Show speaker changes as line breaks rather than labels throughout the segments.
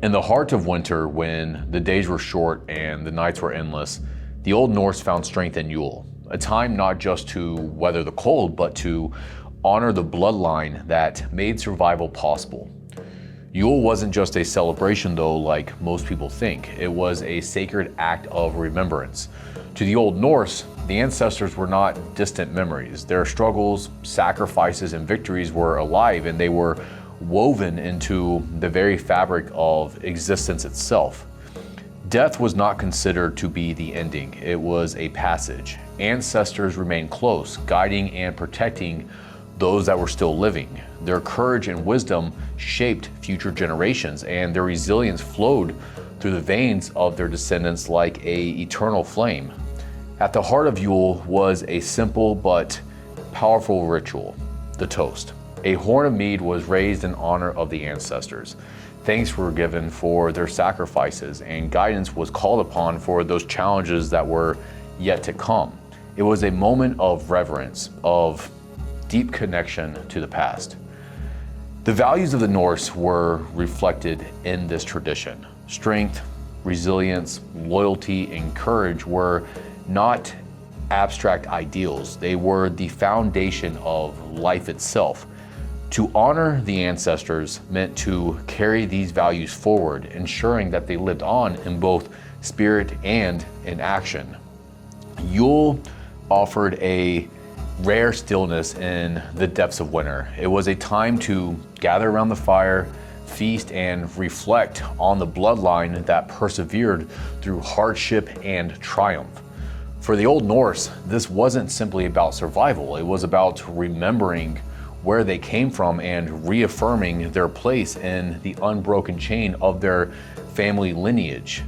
In the heart of winter, when the days were short and the nights were endless, the Old Norse found strength in Yule, a time not just to weather the cold, but to honor the bloodline that made survival possible. Yule wasn't just a celebration though, like most people think. It was a sacred act of remembrance. To the Old Norse, the ancestors were not distant memories. Their struggles, sacrifices, and victories were alive, and they were woven into the very fabric of existence itself. Death was not considered to be the ending. It was a passage. Ancestors remained close, guiding and protecting those that were still living. Their courage and wisdom shaped future generations, and their resilience flowed through the veins of their descendants like an eternal flame. At the heart of Yule was a simple but powerful ritual, the toast. A horn of mead was raised in honor of the ancestors. Thanks were given for their sacrifices, and guidance was called upon for those challenges that were yet to come. It was a moment of reverence, of deep connection to the past. The values of the Norse were reflected in this tradition. Strength, resilience, loyalty, and courage were not abstract ideals. They were the foundation of life itself. To honor the ancestors meant to carry these values forward, ensuring that they lived on in both spirit and in action. Yule offered a rare stillness in the depths of winter. It was a time to gather around the fire, feast, and reflect on the bloodline that persevered through hardship and triumph. For the Old Norse, this wasn't simply about survival. It was about remembering where they came from and reaffirming their place in the unbroken chain of their family lineage.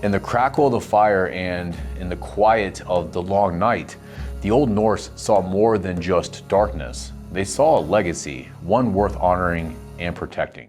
In the crackle of the fire and in the quiet of the long night, the Old Norse saw more than just darkness. They saw a legacy, one worth honoring and protecting.